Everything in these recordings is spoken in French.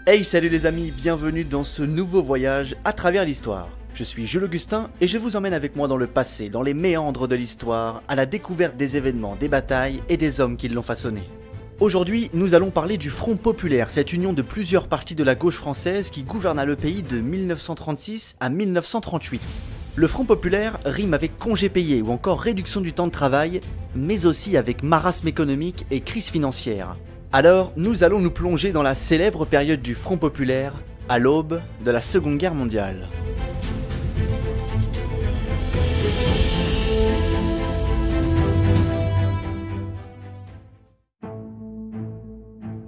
Hey, salut les amis, bienvenue dans ce nouveau voyage à travers l'histoire. Je suis Jules Augustin et je vous emmène avec moi dans le passé, dans les méandres de l'histoire, à la découverte des événements, des batailles et des hommes qui l'ont façonné. Aujourd'hui, nous allons parler du Front Populaire, cette union de plusieurs partis de la gauche française qui gouverna le pays de 1936 à 1938. Le Front Populaire rime avec congés payés ou encore réduction du temps de travail, mais aussi avec marasme économique et crise financière. Alors, nous allons nous plonger dans la célèbre période du Front Populaire, à l'aube de la Seconde Guerre mondiale.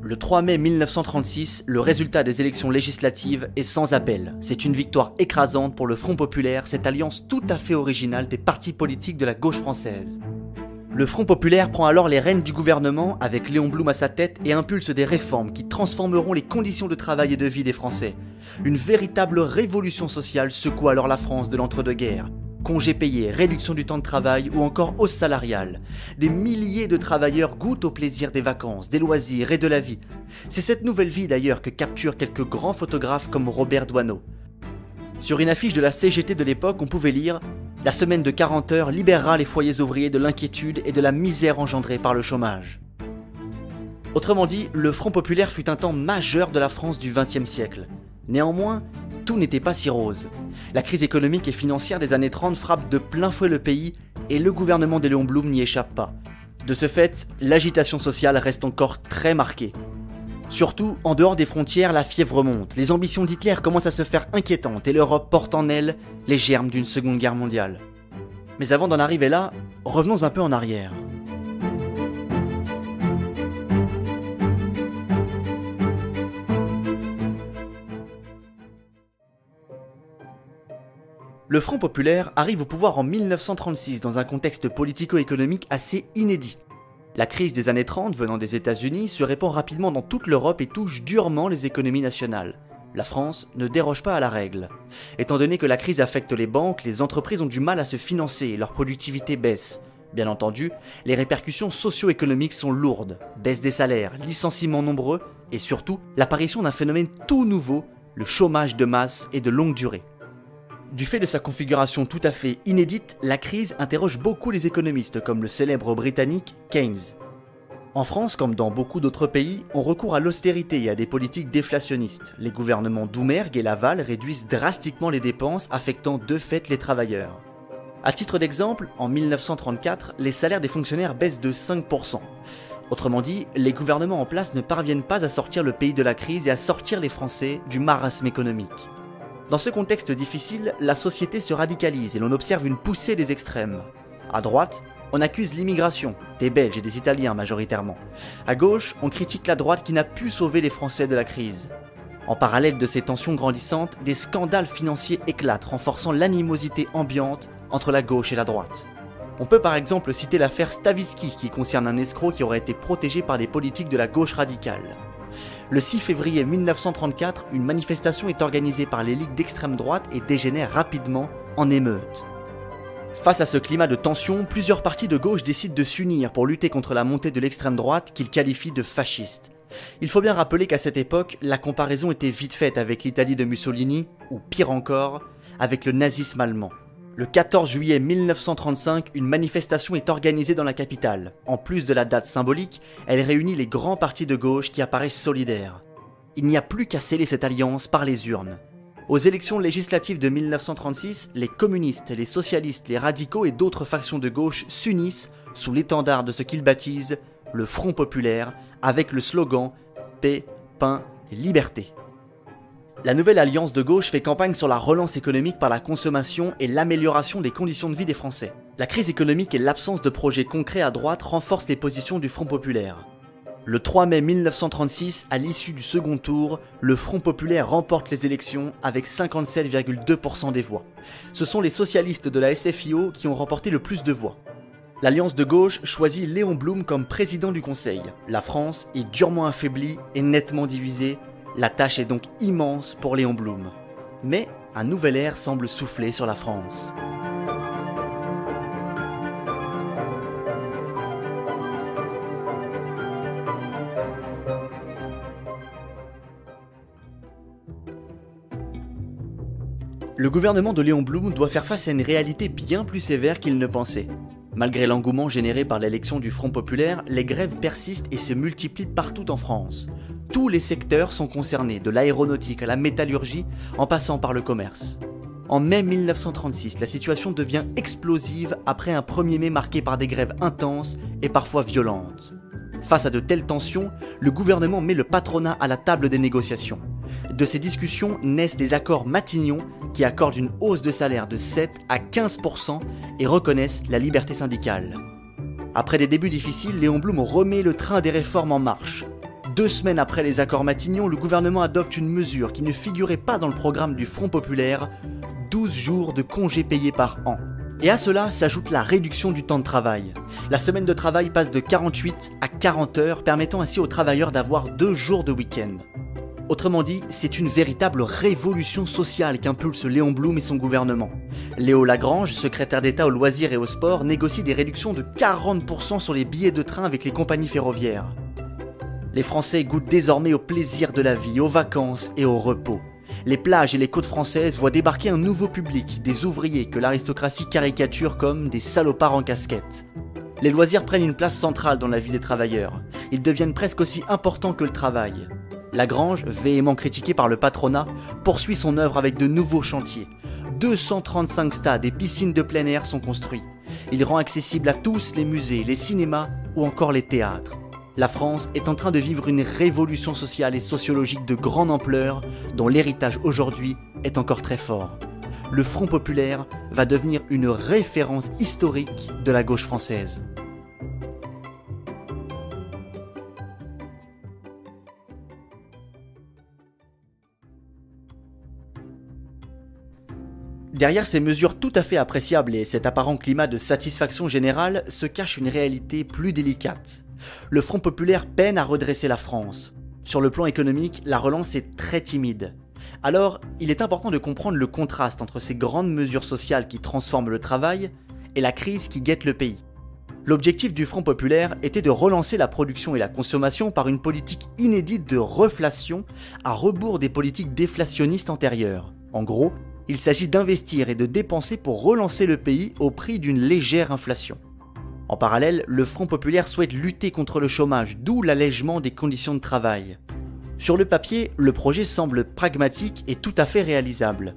Le 3 mai 1936, le résultat des élections législatives est sans appel. C'est une victoire écrasante pour le Front Populaire, cette alliance tout à fait originale des partis politiques de la gauche française. Le Front Populaire prend alors les rênes du gouvernement avec Léon Blum à sa tête et impulse des réformes qui transformeront les conditions de travail et de vie des Français. Une véritable révolution sociale secoue alors la France de l'entre-deux-guerres. Congés payés, réduction du temps de travail ou encore hausse salariale. Des milliers de travailleurs goûtent au plaisir des vacances, des loisirs et de la vie. C'est cette nouvelle vie d'ailleurs que capturent quelques grands photographes comme Robert Doisneau. Sur une affiche de la CGT de l'époque, on pouvait lire « La semaine de 40 heures libérera les foyers ouvriers de l'inquiétude et de la misère engendrée par le chômage ». Autrement dit, le Front Populaire fut un temps majeur de la France du XXe siècle. Néanmoins, tout n'était pas si rose. La crise économique et financière des années 30 frappe de plein fouet le pays et le gouvernement de Léon Blum n'y échappe pas. De ce fait, l'agitation sociale reste encore très marquée. Surtout, en dehors des frontières, la fièvre monte, les ambitions d'Hitler commencent à se faire inquiétantes et l'Europe porte en elle les germes d'une seconde guerre mondiale. Mais avant d'en arriver là, revenons un peu en arrière. Le Front Populaire arrive au pouvoir en 1936 dans un contexte politico-économique assez inédit. La crise des années 30 venant des États-Unis se répand rapidement dans toute l'Europe et touche durement les économies nationales. La France ne déroge pas à la règle. Étant donné que la crise affecte les banques, les entreprises ont du mal à se financer et leur productivité baisse. Bien entendu, les répercussions socio-économiques sont lourdes. Baisse des salaires, licenciements nombreux et surtout l'apparition d'un phénomène tout nouveau, le chômage de masse et de longue durée. Du fait de sa configuration tout à fait inédite, la crise interroge beaucoup les économistes comme le célèbre britannique Keynes. En France, comme dans beaucoup d'autres pays, on recourt à l'austérité et à des politiques déflationnistes. Les gouvernements Doumergue et Laval réduisent drastiquement les dépenses, affectant de fait les travailleurs. À titre d'exemple, en 1934, les salaires des fonctionnaires baissent de 5%. Autrement dit, les gouvernements en place ne parviennent pas à sortir le pays de la crise et à sortir les Français du marasme économique. Dans ce contexte difficile, la société se radicalise et l'on observe une poussée des extrêmes. À droite, on accuse l'immigration, des Belges et des Italiens majoritairement. À gauche, on critique la droite qui n'a pu sauver les Français de la crise. En parallèle de ces tensions grandissantes, des scandales financiers éclatent, renforçant l'animosité ambiante entre la gauche et la droite. On peut par exemple citer l'affaire Stavisky qui concerne un escroc qui aurait été protégé par des politiques de la gauche radicale. Le 6 février 1934, une manifestation est organisée par les ligues d'extrême droite et dégénère rapidement en émeute. Face à ce climat de tension, plusieurs partis de gauche décident de s'unir pour lutter contre la montée de l'extrême droite qu'ils qualifient de fasciste. Il faut bien rappeler qu'à cette époque, la comparaison était vite faite avec l'Italie de Mussolini, ou pire encore, avec le nazisme allemand. Le 14 juillet 1935, une manifestation est organisée dans la capitale. En plus de la date symbolique, elle réunit les grands partis de gauche qui apparaissent solidaires. Il n'y a plus qu'à sceller cette alliance par les urnes. Aux élections législatives de 1936, les communistes, les socialistes, les radicaux et d'autres factions de gauche s'unissent sous l'étendard de ce qu'ils baptisent le Front Populaire avec le slogan « Paix, pain, liberté ». La nouvelle alliance de gauche fait campagne sur la relance économique par la consommation et l'amélioration des conditions de vie des Français. La crise économique et l'absence de projets concrets à droite renforcent les positions du Front Populaire. Le 3 mai 1936, à l'issue du second tour, le Front Populaire remporte les élections avec 57,2% des voix. Ce sont les socialistes de la SFIO qui ont remporté le plus de voix. L'alliance de gauche choisit Léon Blum comme président du Conseil. La France est durement affaiblie et nettement divisée. La tâche est donc immense pour Léon Blum. Mais un nouvel air semble souffler sur la France. Le gouvernement de Léon Blum doit faire face à une réalité bien plus sévère qu'il ne pensait. Malgré l'engouement généré par l'élection du Front populaire, les grèves persistent et se multiplient partout en France. Tous les secteurs sont concernés, de l'aéronautique à la métallurgie, en passant par le commerce. En mai 1936, la situation devient explosive après un 1er mai marqué par des grèves intenses et parfois violentes. Face à de telles tensions, le gouvernement met le patronat à la table des négociations. De ces discussions naissent des accords Matignon qui accordent une hausse de salaire de 7 à 15% et reconnaissent la liberté syndicale. Après des débuts difficiles, Léon Blum remet le train des réformes en marche. 2 semaines après les accords Matignon, le gouvernement adopte une mesure qui ne figurait pas dans le programme du Front populaire, 12 jours de congés payés par an. Et à cela s'ajoute la réduction du temps de travail. La semaine de travail passe de 48 à 40 heures, permettant ainsi aux travailleurs d'avoir 2 jours de week-end. Autrement dit, c'est une véritable révolution sociale qu'impulse Léon Blum et son gouvernement. Léo Lagrange, secrétaire d'État aux loisirs et au sport, négocie des réductions de 40% sur les billets de train avec les compagnies ferroviaires. Les Français goûtent désormais au plaisir de la vie, aux vacances et au repos. Les plages et les côtes françaises voient débarquer un nouveau public, des ouvriers que l'aristocratie caricature comme des salopards en casquette. Les loisirs prennent une place centrale dans la vie des travailleurs. Ils deviennent presque aussi importants que le travail. Lagrange, véhément critiqué par le patronat, poursuit son œuvre avec de nouveaux chantiers. 235 stades et piscines de plein air sont construits. Il rend accessibles à tous les musées, les cinémas ou encore les théâtres. La France est en train de vivre une révolution sociale et sociologique de grande ampleur dont l'héritage aujourd'hui est encore très fort. Le Front populaire va devenir une référence historique de la gauche française. Derrière ces mesures tout à fait appréciables et cet apparent climat de satisfaction générale se cache une réalité plus délicate. Le Front populaire peine à redresser la France. Sur le plan économique, la relance est très timide. Alors, il est important de comprendre le contraste entre ces grandes mesures sociales qui transforment le travail et la crise qui guette le pays. L'objectif du Front populaire était de relancer la production et la consommation par une politique inédite de reflation à rebours des politiques déflationnistes antérieures. En gros, il s'agit d'investir et de dépenser pour relancer le pays au prix d'une légère inflation. En parallèle, le Front populaire souhaite lutter contre le chômage, d'où l'allègement des conditions de travail. Sur le papier, le projet semble pragmatique et tout à fait réalisable.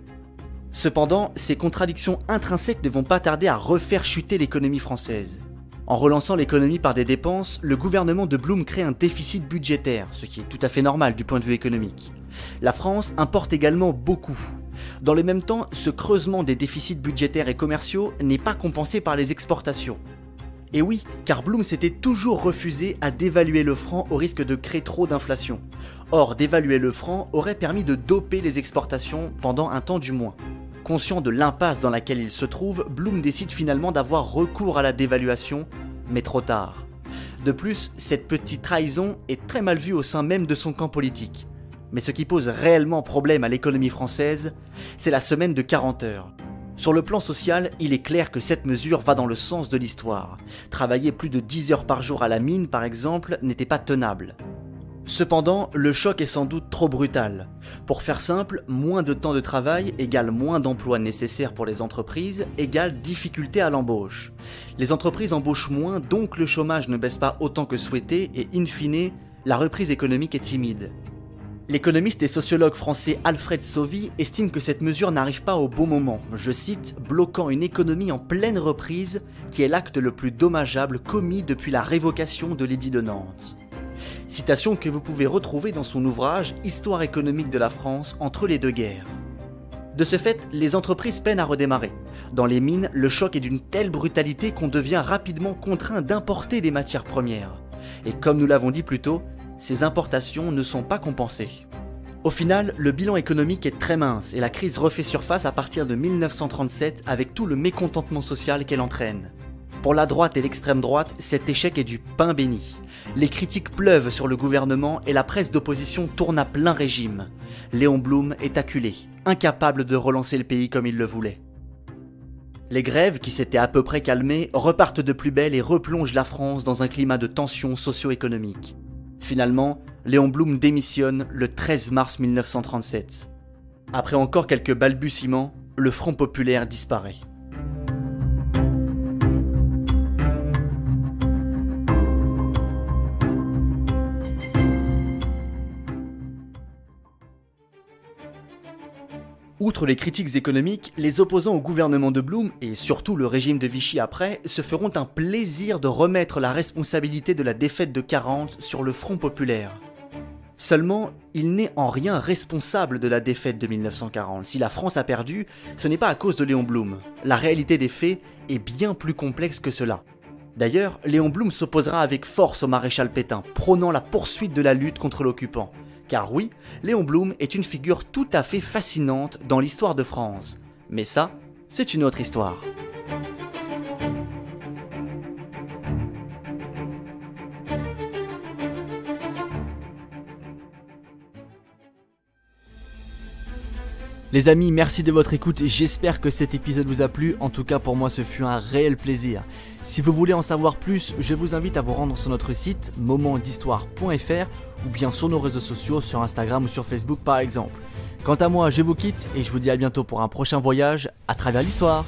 Cependant, ces contradictions intrinsèques ne vont pas tarder à refaire chuter l'économie française. En relançant l'économie par des dépenses, le gouvernement de Blum crée un déficit budgétaire, ce qui est tout à fait normal du point de vue économique. La France importe également beaucoup. Dans le même temps, ce creusement des déficits budgétaires et commerciaux n'est pas compensé par les exportations. Et oui, car Blum s'était toujours refusé à dévaluer le franc au risque de créer trop d'inflation. Or, dévaluer le franc aurait permis de doper les exportations pendant un temps du moins. Conscient de l'impasse dans laquelle il se trouve, Blum décide finalement d'avoir recours à la dévaluation, mais trop tard. De plus, cette petite trahison est très mal vue au sein même de son camp politique. Mais ce qui pose réellement problème à l'économie française, c'est la semaine de 40 heures. Sur le plan social, il est clair que cette mesure va dans le sens de l'histoire. Travailler plus de 10 heures par jour à la mine, par exemple, n'était pas tenable. Cependant, le choc est sans doute trop brutal. Pour faire simple, moins de temps de travail égale moins d'emplois nécessaires pour les entreprises égale difficulté à l'embauche. Les entreprises embauchent moins, donc le chômage ne baisse pas autant que souhaité et in fine, la reprise économique est timide. L'économiste et sociologue français Alfred Sauvy estime que cette mesure n'arrive pas au bon moment, je cite, bloquant une économie en pleine reprise qui est l'acte le plus dommageable commis depuis la révocation de l'édit de Nantes. Citation que vous pouvez retrouver dans son ouvrage Histoire économique de la France entre les deux guerres. De ce fait, les entreprises peinent à redémarrer. Dans les mines, le choc est d'une telle brutalité qu'on devient rapidement contraint d'importer des matières premières. Et comme nous l'avons dit plus tôt, ces importations ne sont pas compensées. Au final, le bilan économique est très mince et la crise refait surface à partir de 1937 avec tout le mécontentement social qu'elle entraîne. Pour la droite et l'extrême droite, cet échec est du pain béni. Les critiques pleuvent sur le gouvernement et la presse d'opposition tourne à plein régime. Léon Blum est acculé, incapable de relancer le pays comme il le voulait. Les grèves, qui s'étaient à peu près calmées, repartent de plus belle et replongent la France dans un climat de tension socio-économique. Finalement, Léon Blum démissionne le 13 mars 1937. Après encore quelques balbutiements, le Front populaire disparaît. Outre les critiques économiques, les opposants au gouvernement de Blum, et surtout le régime de Vichy après, se feront un plaisir de remettre la responsabilité de la défaite de 40 sur le Front populaire. Seulement, il n'est en rien responsable de la défaite de 1940. Si la France a perdu, ce n'est pas à cause de Léon Blum. La réalité des faits est bien plus complexe que cela. D'ailleurs, Léon Blum s'opposera avec force au maréchal Pétain, prônant la poursuite de la lutte contre l'occupant. Car oui, Léon Blum est une figure tout à fait fascinante dans l'histoire de France. Mais ça, c'est une autre histoire. Les amis, merci de votre écoute et j'espère que cet épisode vous a plu. En tout cas, pour moi, ce fut un réel plaisir. Si vous voulez en savoir plus, je vous invite à vous rendre sur notre site momentdhistoire.fr ou bien sur nos réseaux sociaux, sur Instagram ou sur Facebook par exemple. Quant à moi, je vous quitte et je vous dis à bientôt pour un prochain voyage à travers l'histoire.